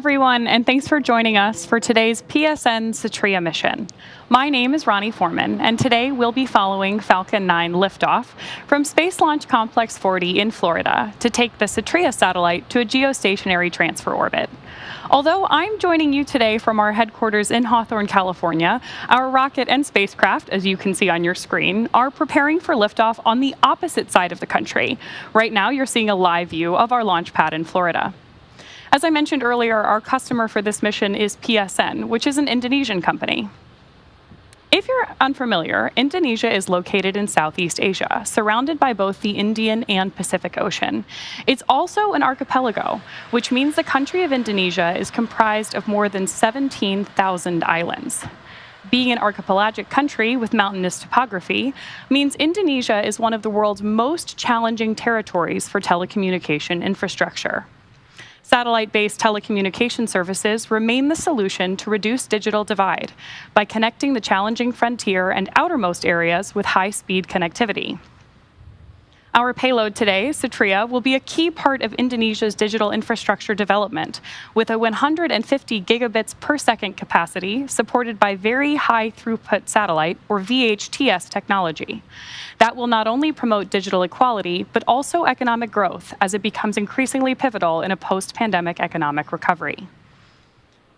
everyone, and thanks for joining us for today's PSN Satria mission. My name is Ronnie Foreman, and today we'll be following Falcon 9 liftoff from Space Launch Complex 40 in Florida to take the Satria satellite to a geostationary transfer orbit. Although I'm joining you today from our headquarters in Hawthorne, California, our rocket and spacecraft, as you can see on your screen, are preparing for liftoff on the opposite side of the country. Right now, you're seeing a live view of our launch pad in Florida. As I mentioned earlier, our customer for this mission is PSN, which is an Indonesian company. If you're unfamiliar, Indonesia is located in Southeast Asia, surrounded by both the Indian and Pacific Ocean. It's also an archipelago, which means the country of Indonesia is comprised of more than 17,000 islands. Being an archipelagic country with mountainous topography means Indonesia is one of the world's most challenging territories for telecommunication infrastructure. Satellite-based telecommunication services remain the solution to reduce digital divide by connecting the challenging frontier and outermost areas with high-speed connectivity. Our payload today, Satria, will be a key part of Indonesia's digital infrastructure development with a 150 gigabits per second capacity supported by very high throughput satellite, or VHTS technology. That will not only promote digital equality, but also economic growth as it becomes increasingly pivotal in a post-pandemic economic recovery.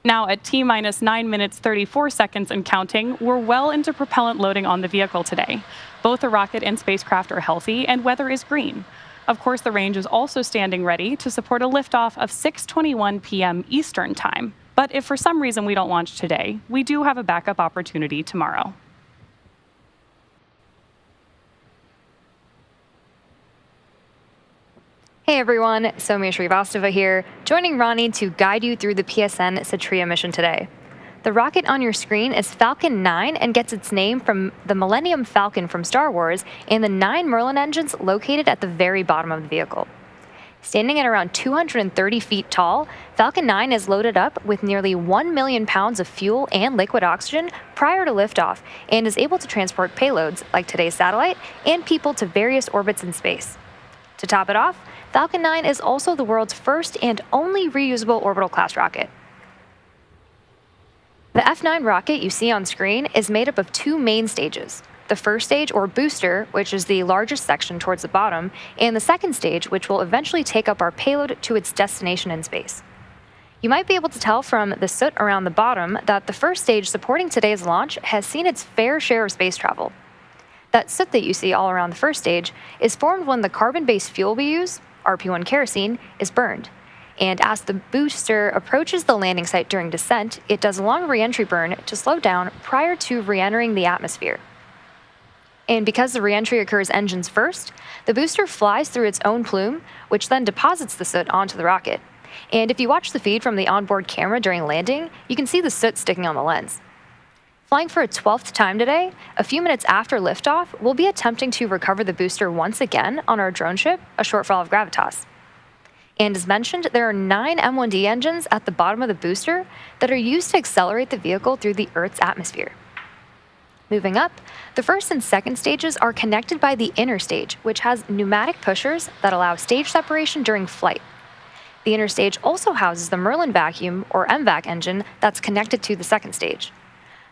Now, at T-minus 9 minutes 34 seconds and counting, we're well into propellant loading on the vehicle today. Both the rocket and spacecraft are healthy, and weather is green. Of course, the range is also standing ready to support a liftoff of 6:21 p.m. Eastern Time. But if for some reason we don't launch today, we do have a backup opportunity tomorrow. Hey everyone, Soumya Srivastava here, joining Ronnie to guide you through the PSN Satria mission today. The rocket on your screen is Falcon 9 and gets its name from the Millennium Falcon from Star Wars and the 9 Merlin engines located at the very bottom of the vehicle. Standing at around 230 feet tall, Falcon 9 is loaded up with nearly 1 million pounds of fuel and liquid oxygen prior to liftoff and is able to transport payloads like today's satellite and people to various orbits in space. To top it off, Falcon 9 is also the world's first and only reusable orbital class rocket. The F9 rocket you see on screen is made up of 2 main stages. The first stage, or booster, which is the largest section towards the bottom, and the second stage, which will eventually take up our payload to its destination in space. You might be able to tell from the soot around the bottom that the first stage supporting today's launch has seen its fair share of space travel. That soot that you see all around the first stage is formed when the carbon-based fuel we use, RP1 kerosene, is burned. And as the booster approaches the landing site during descent, it does a long re-entry burn to slow down prior to re-entering the atmosphere. And because the re-entry occurs engines first, the booster flies through its own plume, which then deposits the soot onto the rocket. And if you watch the feed from the onboard camera during landing, you can see the soot sticking on the lens. Flying for a 12th time today, a few minutes after liftoff, we'll be attempting to recover the booster once again on our drone ship, a shortfall of Gravitas. And as mentioned, there are 9 M1D engines at the bottom of the booster that are used to accelerate the vehicle through the Earth's atmosphere. Moving up, the first and second stages are connected by the inner stage, which has pneumatic pushers that allow stage separation during flight. The inner stage also houses the Merlin vacuum, or MVAC engine, that's connected to the second stage.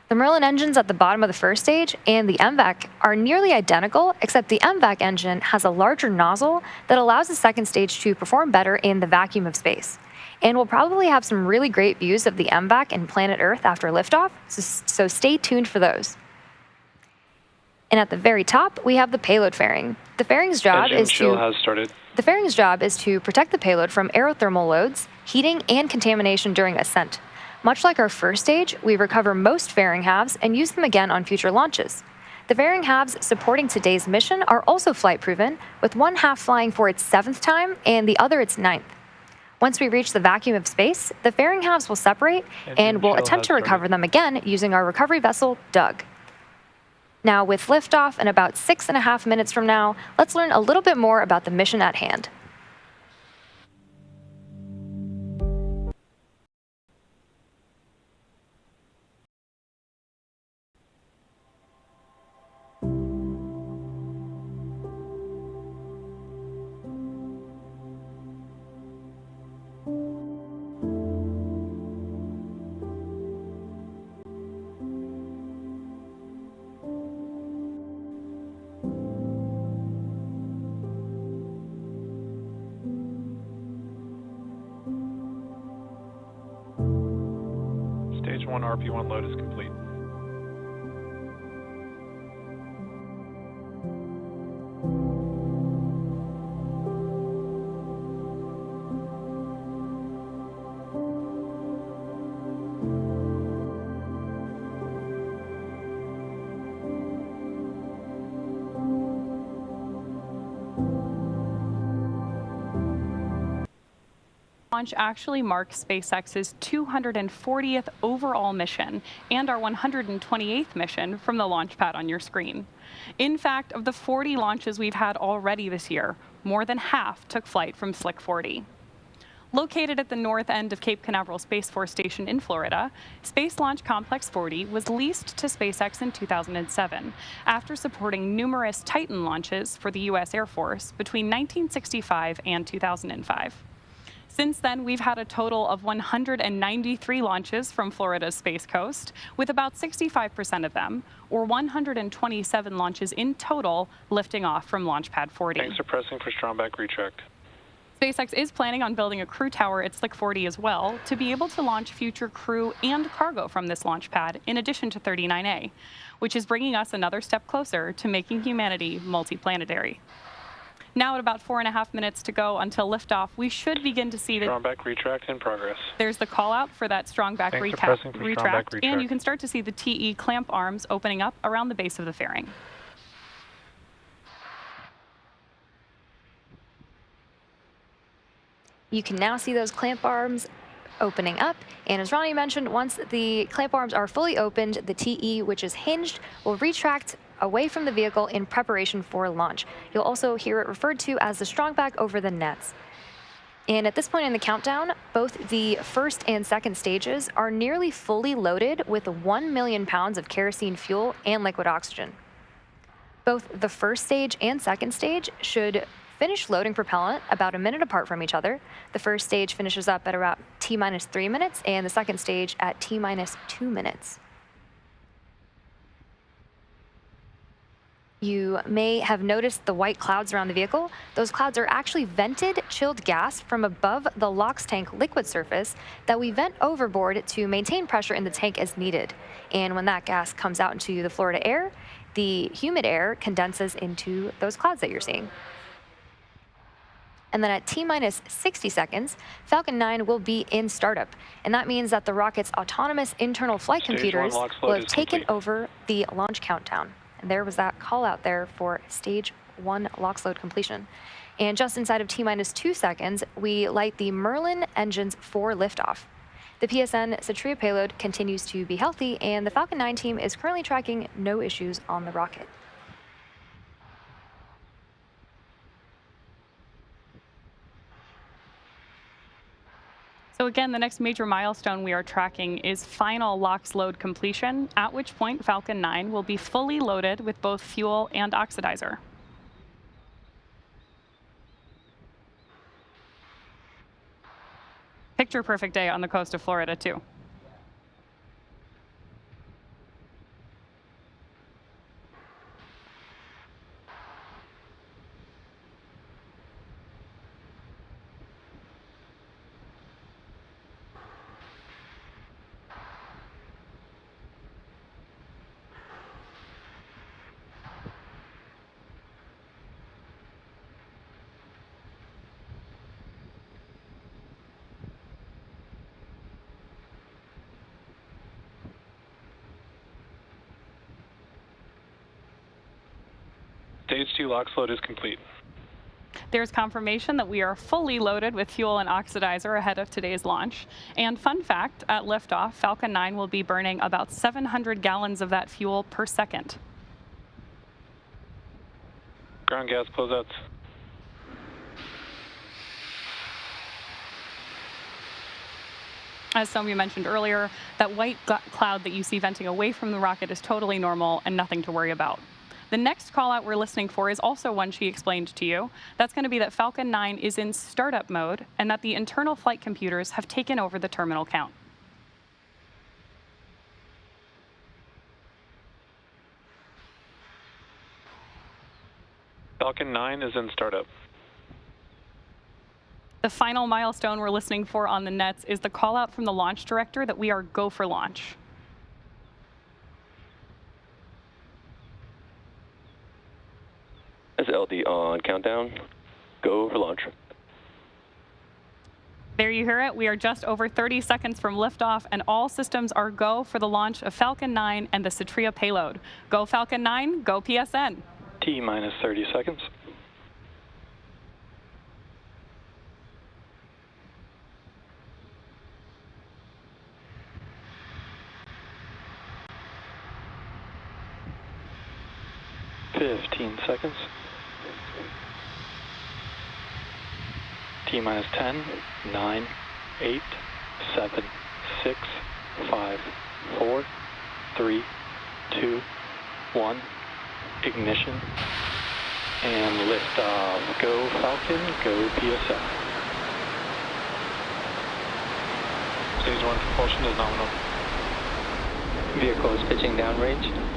The Merlin engines at the bottom of the first stage and the MVAC are nearly identical, except the MVAC engine has a larger nozzle that allows the second stage to perform better in the vacuum of space. And we'll probably have some really great views of the MVAC and planet Earth after liftoff, so stay tuned for those. And at the very top, we have the payload fairing. The fairing's job is to protect the payload from aerothermal loads, heating, and contamination during ascent. Much like our first stage, we recover most fairing halves and use them again on future launches. The fairing halves supporting today's mission are also flight-proven, with one half flying for its 7th time and the other its 9th. Once we reach the vacuum of space, the fairing halves will separate and we'll attempt to recover them again using our recovery vessel, Doug. Now, with liftoff in about 6.5 minutes from now, let's learn a little bit more about the mission at hand. RP1 load is complete. Launch actually marks SpaceX's 240th overall mission and our 128th mission from the launch pad on your screen. In fact, of the 40 launches we've had already this year, more than half took flight from Slick 40. Located at the north end of Cape Canaveral Space Force Station in Florida, Space Launch Complex 40 was leased to SpaceX in 2007 after supporting numerous Titan launches for the U.S. Air Force between 1965 and 2005. Since then, we've had a total of 193 launches from Florida's Space Coast, with about 65% of them, or 127 launches in total, lifting off from Launch Pad 40. Thanks for pressing for strongback retract. SpaceX is planning on building a crew tower at Slick 40 as well to be able to launch future crew and cargo from this launch pad, in addition to 39A, which is bringing us another step closer to making humanity multiplanetary. Now at about 4.5 minutes to go until liftoff, we should begin to see that Strongback retract in progress. there's the call out for that strongback Thanks for pressing for retract, strongback and you can start to see the TE clamp arms opening up around the base of the fairing. You can now see those clamp arms opening up, and as Ronnie mentioned, once the clamp arms are fully opened, the TE, which is hinged, will retract away from the vehicle in preparation for launch. You'll also hear it referred to as the strongback over the nets. And at this point in the countdown, both the first and second stages are nearly fully loaded with 1 million pounds of kerosene fuel and liquid oxygen. Both the first stage and second stage should finish loading propellant about a minute apart from each other. The first stage finishes up at about T-minus 3 minutes, and the second stage at T-minus 2 minutes. You may have noticed the white clouds around the vehicle. Those clouds are actually vented chilled gas from above the LOX tank liquid surface that we vent overboard to maintain pressure in the tank as needed. And when that gas comes out into the Florida air, the humid air condenses into those clouds that you're seeing. And then at T-minus 60 seconds, Falcon 9 will be in startup. And that means that the rocket's autonomous internal flight computers will have taken over the launch countdown. And there was that call out there for stage 1 LOX load completion. And just inside of T-minus 2 seconds, we light the Merlin engines for liftoff. The PSN Satria payload continues to be healthy, and the Falcon 9 team is currently tracking no issues on the rocket. So again, the next major milestone we are tracking is final LOX load completion, at which point Falcon 9 will be fully loaded with both fuel and oxidizer. Picture perfect day on the coast of Florida, too. Stage 2 LOX load is complete. There's confirmation that we are fully loaded with fuel and oxidizer ahead of today's launch. And fun fact, at liftoff, Falcon 9 will be burning about 700 gallons of that fuel per second. Ground gas closeouts. As some of you mentioned earlier, that white cloud that you see venting away from the rocket is totally normal and nothing to worry about. The next call out we're listening for is also one she explained to you. That's going to be that Falcon 9 is in startup mode and that the internal flight computers have taken over the terminal count. Falcon 9 is in startup. The final milestone we're listening for on the nets is the call out from the launch director that we are go for launch. is LD on countdown. Go for launch. There you hear it. We are just over 30 seconds from liftoff, and all systems are go for the launch of Falcon 9 and the Satria payload. Go Falcon 9, go PSN. T minus 30 seconds. Seconds. T minus 10, 9, 8, 7, 6, 5, 4, 3, 2, 1. Ignition. And liftoff. Go Falcon, go PSN. Stage 1 propulsion is nominal. Vehicle is pitching downrange.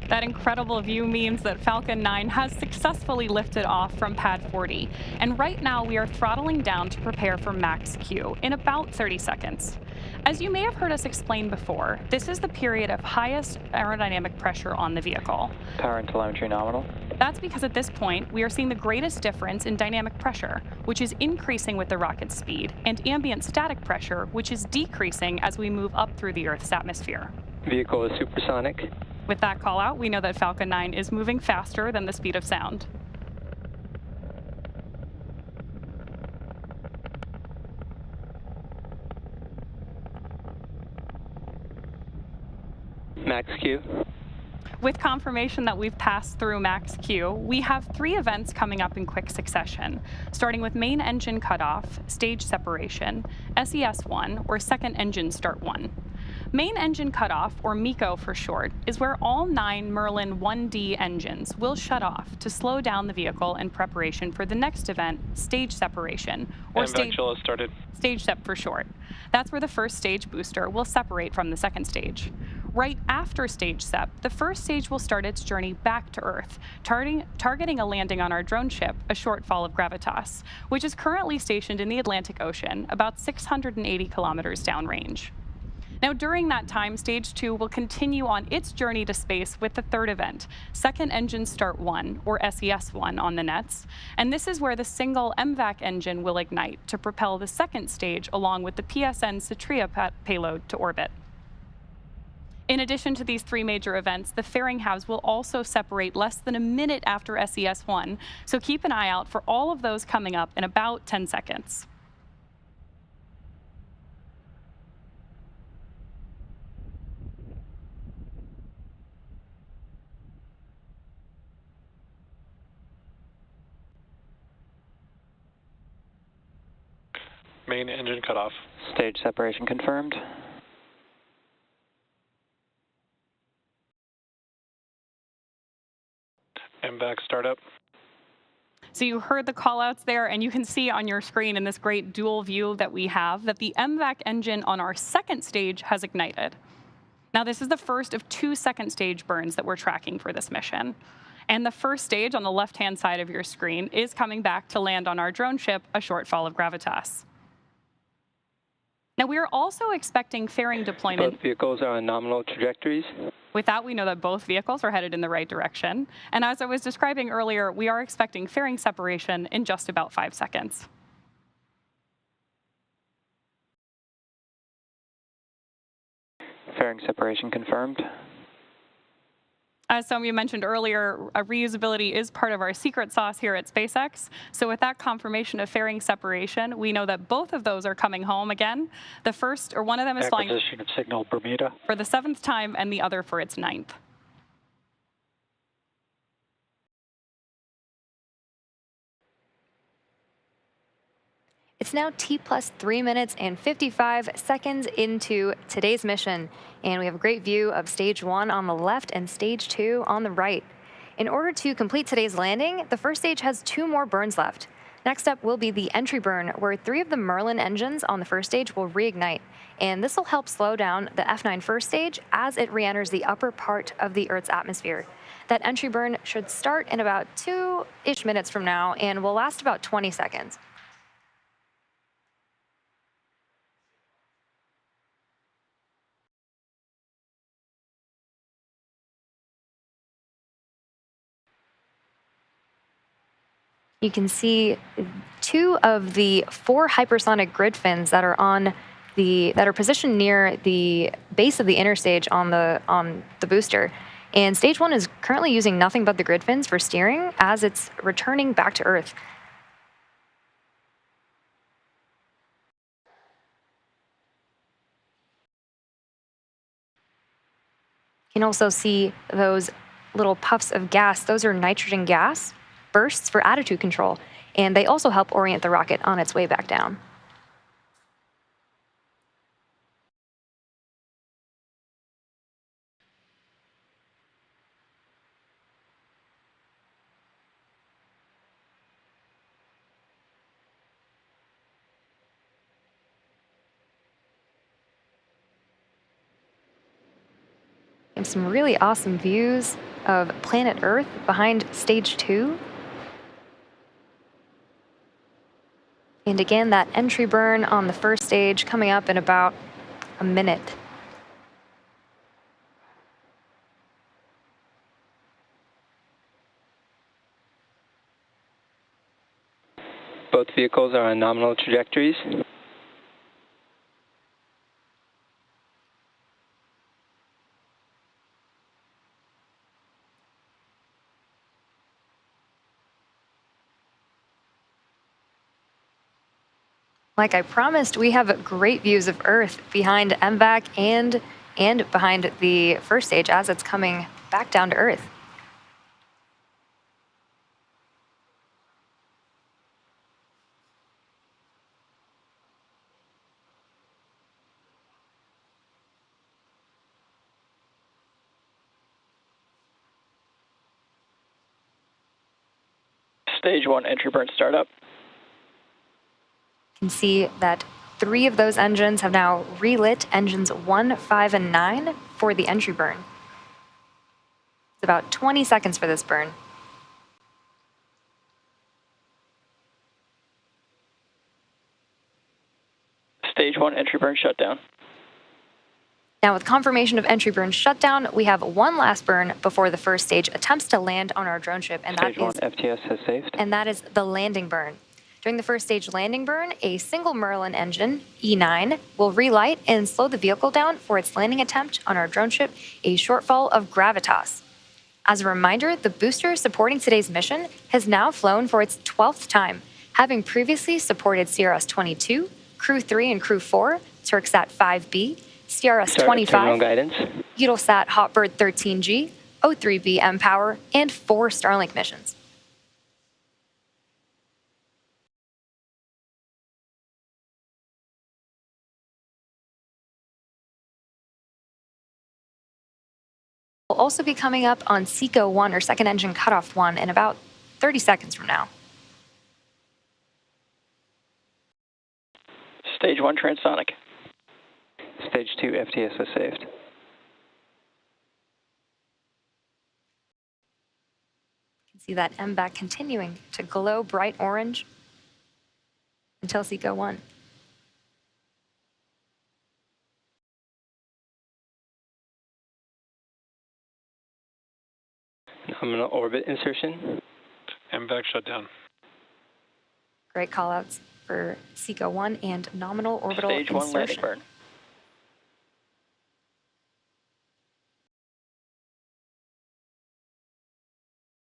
That incredible view means that Falcon 9 has successfully lifted off from pad 40. And right now we are throttling down to prepare for max Q in about 30 seconds. As you may have heard us explain before, this is the period of highest aerodynamic pressure on the vehicle. Power and telemetry nominal. That's because at this point, we are seeing the greatest difference in dynamic pressure, which is increasing with the rocket's speed, and ambient static pressure, which is decreasing as we move up through the Earth's atmosphere. Vehicle is supersonic. With that call out, we know that Falcon 9 is moving faster than the speed of sound. Max Q. With confirmation that we've passed through max Q, we have 3 events coming up in quick succession, starting with main engine cutoff, stage separation, SES-1, or second engine start 1. Main engine cutoff, or MECO for short, is where all 9 Merlin 1D engines will shut off to slow down the vehicle in preparation for the next event, stage separation, or stage step for short. That's where the first stage booster will separate from the second stage. Right after stage SEP, the first stage will start its journey back to Earth, targeting a landing on our drone ship, a shortfall of Gravitas, which is currently stationed in the Atlantic Ocean, about 680 kilometers downrange. Now, during that time, Stage 2 will continue on its journey to space with the third event, Second Engine Start 1, or SES-1 on the nets. And this is where the single MVAC engine will ignite to propel the second stage along with the PSN Satria payload to orbit. In addition to these 3 major events, the fairing halves will also separate less than a minute after SES-1, so keep an eye out for all of those coming up in about 10 seconds. Main engine cutoff. Stage separation confirmed. MVAC startup. So you heard the callouts there, and you can see on your screen in this great dual view that we have that the MVAC engine on our second stage has ignited. Now, this is the first of 2 second stage burns that we're tracking for this mission. And the first stage on the left-hand side of your screen is coming back to land on our drone ship, a shortfall of Gravitas. Now, we are also expecting fairing deployment. Both vehicles are on nominal trajectories. With that, we know that both vehicles are headed in the right direction. And as I was describing earlier, we are expecting fairing separation in just about 5 seconds. Fairing separation confirmed. As some of you mentioned earlier, reusability is part of our secret sauce here at SpaceX. So with that confirmation of fairing separation, we know that both of those are coming home again. The first, or one of them is flying Acquisition of signal Bermuda. for the 7th time and the other for its 9th. It's now T plus 3 minutes and 55 seconds into today's mission, and we have a great view of Stage 1 on the left and Stage 2 on the right. In order to complete today's landing, the first stage has 2 more burns left. Next up will be the entry burn, where 3 of the Merlin engines on the first stage will reignite, and this will help slow down the F9 first stage as it re-enters the upper part of the Earth's atmosphere. That entry burn should start in about 2-ish minutes from now and will last about 20 seconds. You can see 2 of the 4 hypersonic grid fins that are positioned near the base of the interstage on the booster. And stage 1 is currently using nothing but the grid fins for steering as it's returning back to Earth. You can also see those little puffs of gas. Those are nitrogen gas bursts for attitude control, and they also help orient the rocket on its way back down. And some really awesome views of planet Earth behind stage 2. And again, that entry burn on the first stage coming up in about a minute. Both vehicles are on nominal trajectories. Like I promised, we have great views of Earth behind MVAC and behind the first stage as it's coming back down to Earth. Stage 1 entry burn startup. You can see that 3 of those engines have now relit engines 1, 5, and 9 for the entry burn. It's about 20 seconds for this burn. Stage 1 entry burn shutdown. Now, with confirmation of entry burn shutdown, we have one last burn before the first stage attempts to land on our drone ship, and Stage 1 FTS has saved. And that is the landing burn. During the first stage landing burn, a single Merlin engine, E9, will relight and slow the vehicle down for its landing attempt on our drone ship, a shortfall of gravitas. As a reminder, the booster supporting today's mission has now flown for its 12th time, having previously supported CRS-22, Crew 3 and Crew 4, Turksat 5B, CRS-25, Eutelsat Hotbird 13G, O3B mPOWER, and 4 Starlink missions. Will also be coming up on SECO-1 or second engine cutoff 1 in about 30 seconds from now. Stage 1 transonic. Stage 2 FTS has saved. You can see that MVAC continuing to glow bright orange until SECO-1. Nominal orbit insertion. MVAC shutdown. Great callouts for SECO-1 and nominal orbital Stage 1 landing insertion. burn.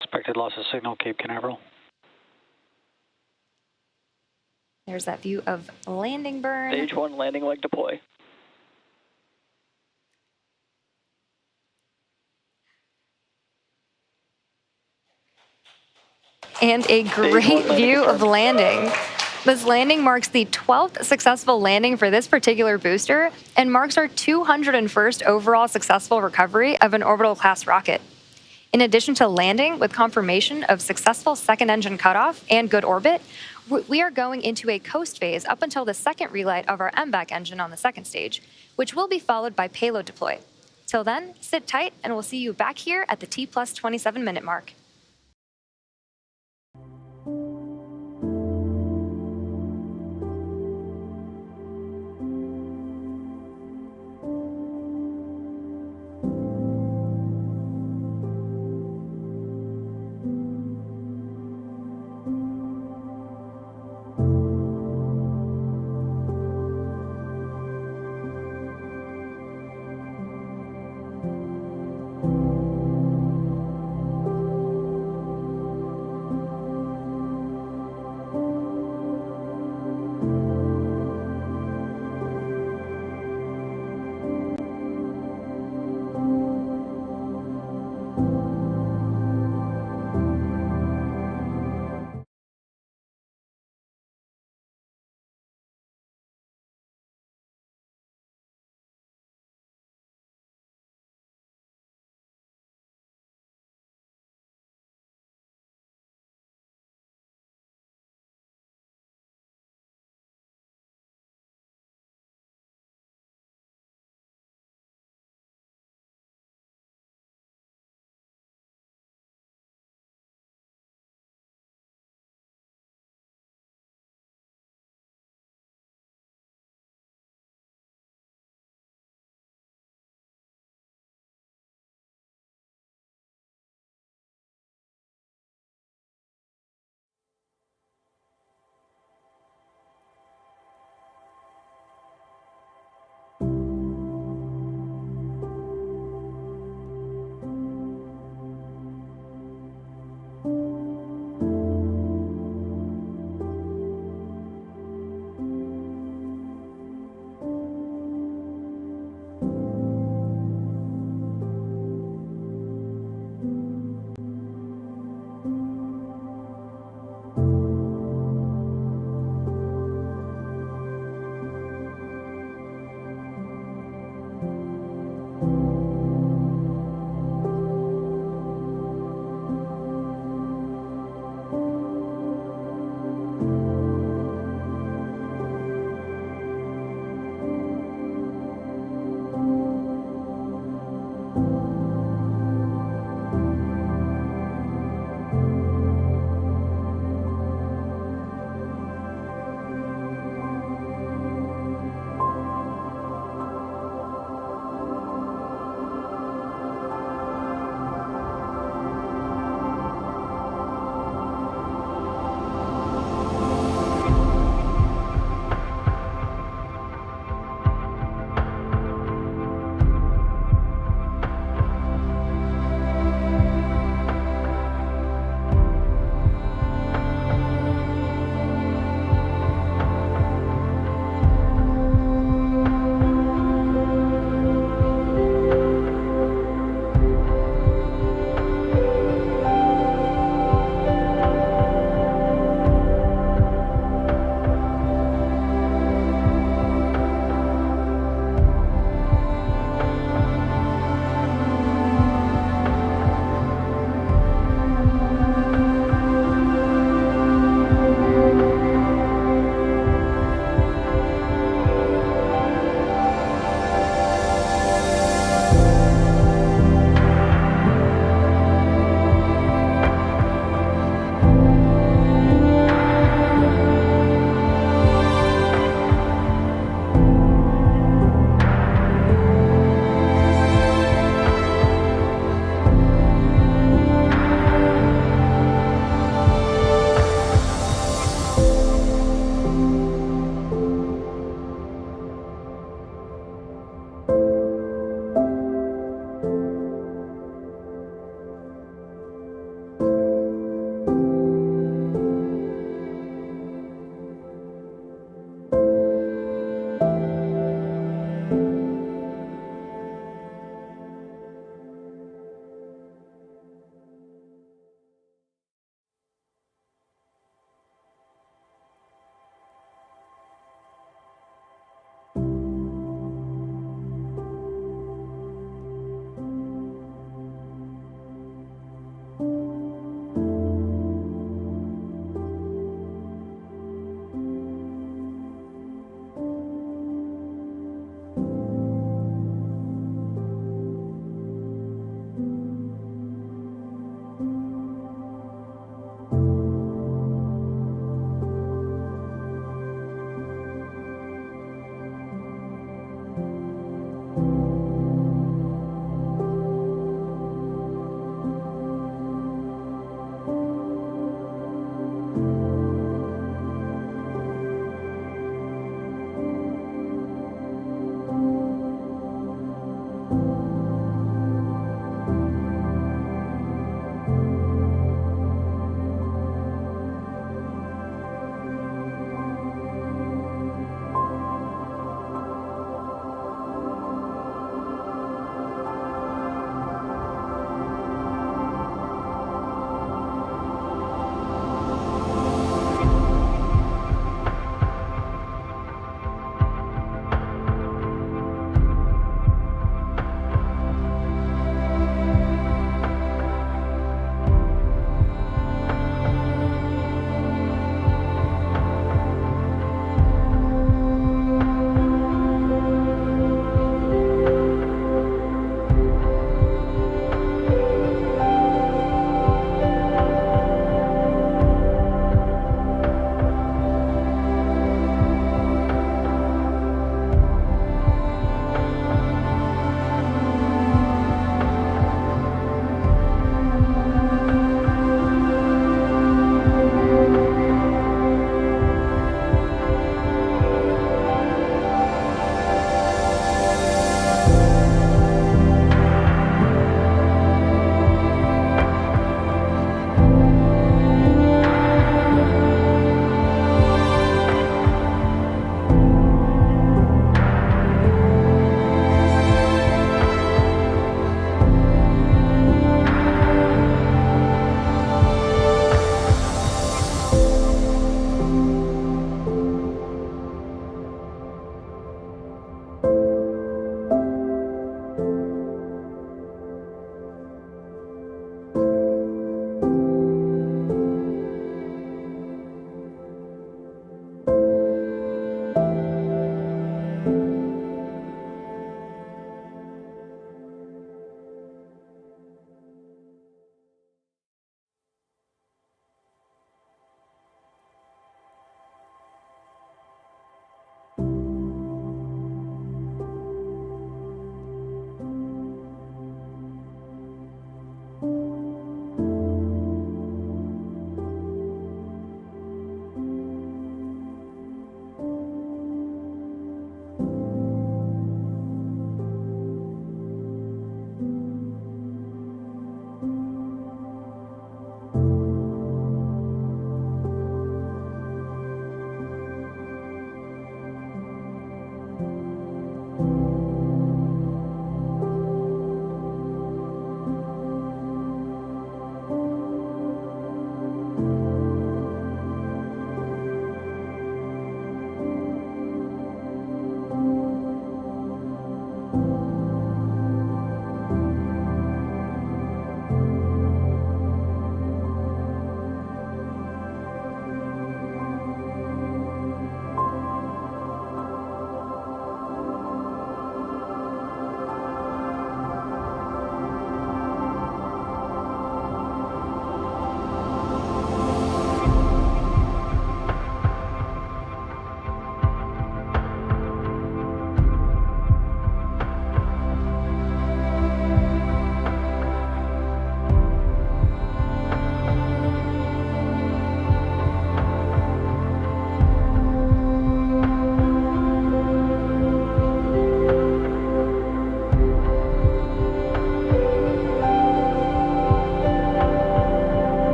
Expected loss of signal, Cape Canaveral. There's that view of landing burn. Stage 1 landing leg deploy. And a great view of landing. This landing marks the 12th successful landing for this particular booster and marks our 201st overall successful recovery of an orbital class rocket. In addition to landing with confirmation of successful second engine cutoff and good orbit, we are going into a coast phase up until the second relight of our MVAC engine on the second stage, which will be followed by payload deploy. Till then, sit tight and we'll see you back here at the T plus 27 minute mark.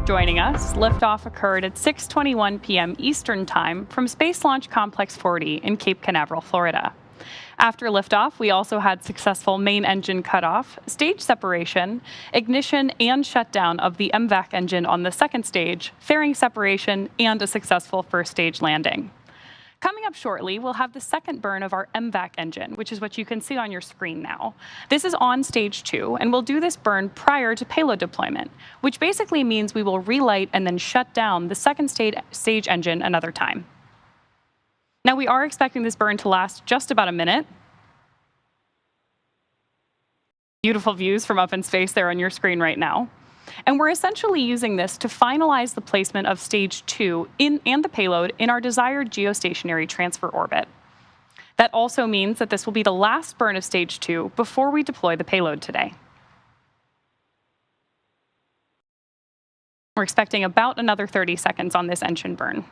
Joining us, liftoff occurred at 6:21 p.m. Eastern Time from Space Launch Complex 40 in Cape Canaveral, Florida. After liftoff, we also had successful main engine cutoff, stage separation, ignition and shutdown of the MVAC engine on the second stage, fairing separation, and a successful first stage landing. Coming up shortly, we'll have the second burn of our MVAC engine, which is what you can see on your screen now. This is on stage 2, and we'll do this burn prior to payload deployment, which basically means we will relight and then shut down the second stage engine another time. Now, we are expecting this burn to last just about a minute. Beautiful views from up in space there on your screen right now. And we're essentially using this to finalize the placement of stage 2 and the payload in our desired geostationary transfer orbit. That also means that this will be the last burn of stage 2 before we deploy the payload today. We're expecting about another 30 seconds on this engine burn.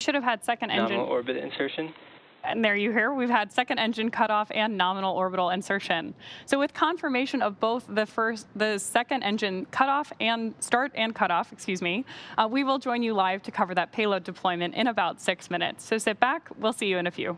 Should have had second engine. Nominal orbit insertion. And there you hear, we've had second engine cutoff and nominal orbital insertion. So with confirmation of both the second engine cutoff and start and cutoff, we will join you live to cover that payload deployment in about 6 minutes. So sit back, we'll see you in a few.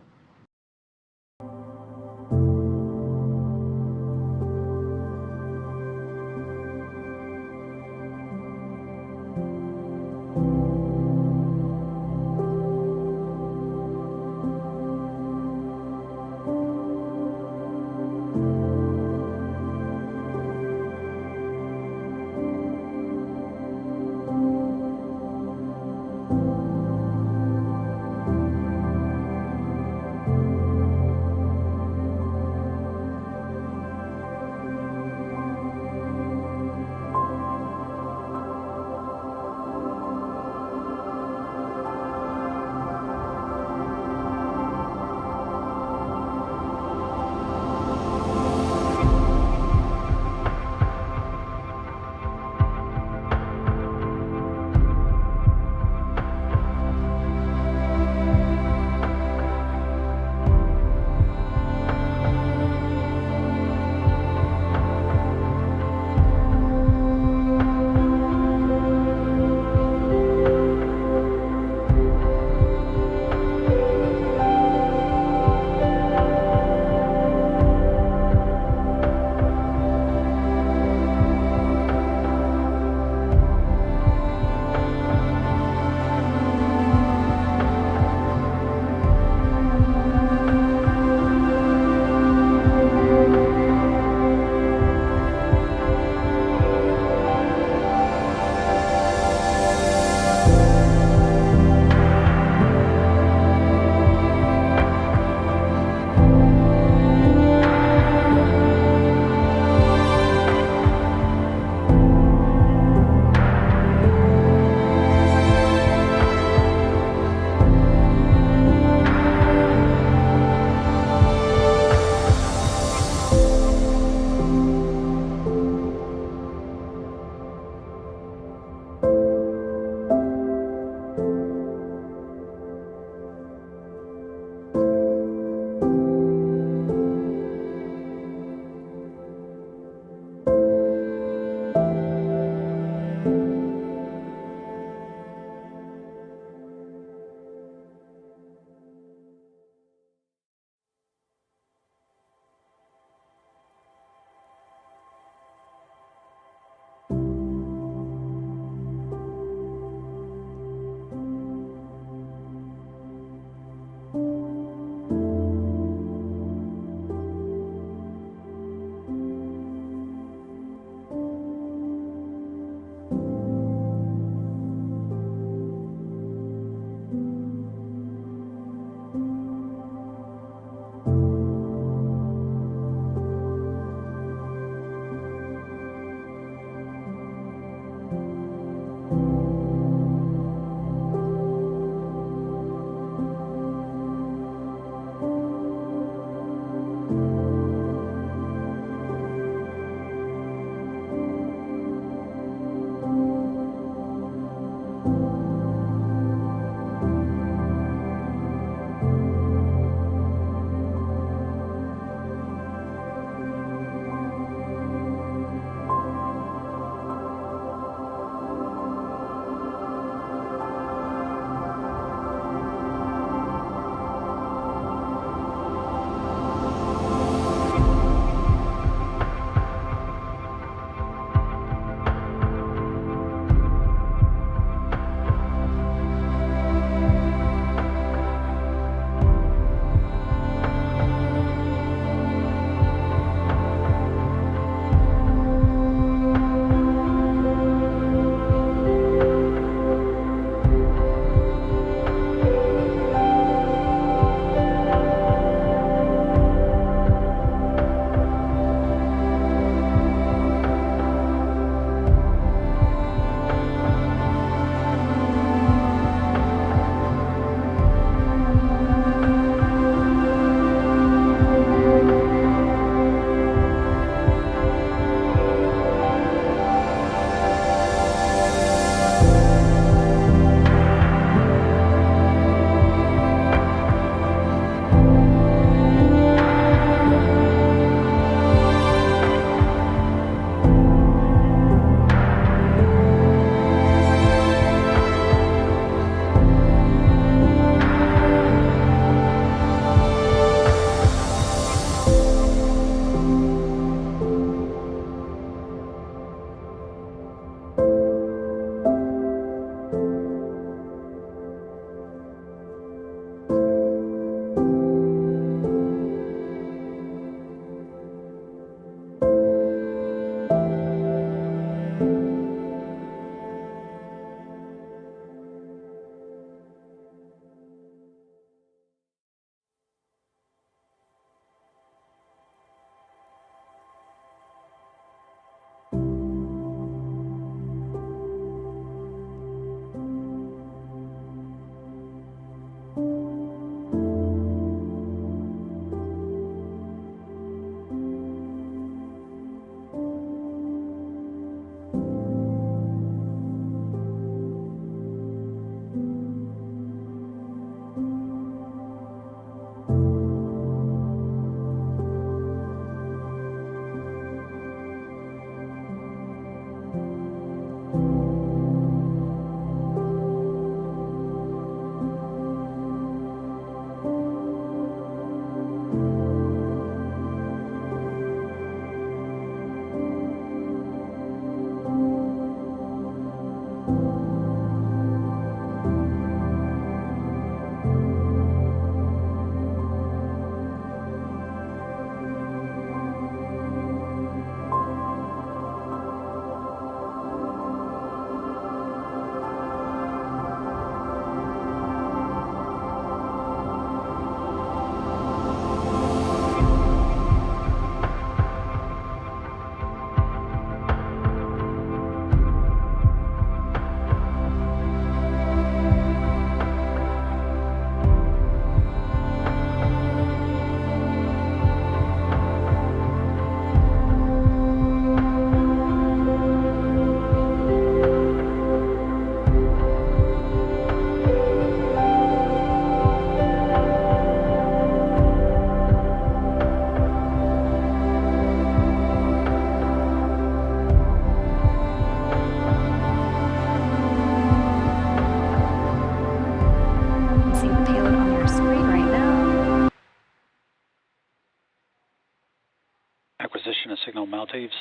Maldives.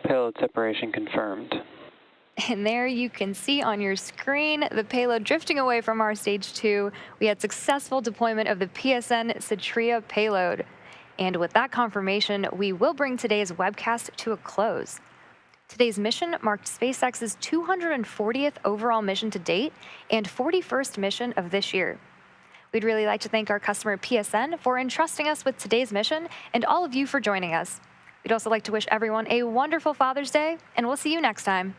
Payload separation confirmed. And there you can see on your screen the payload drifting away from our stage 2. We had successful deployment of the PSN Satria payload. And with that confirmation, we will bring today's webcast to a close. Today's mission marked SpaceX's 240th overall mission to date and 41st mission of this year. We'd really like to thank our customer PSN for entrusting us with today's mission and all of you for joining us. We'd also like to wish everyone a wonderful Father's Day, and we'll see you next time.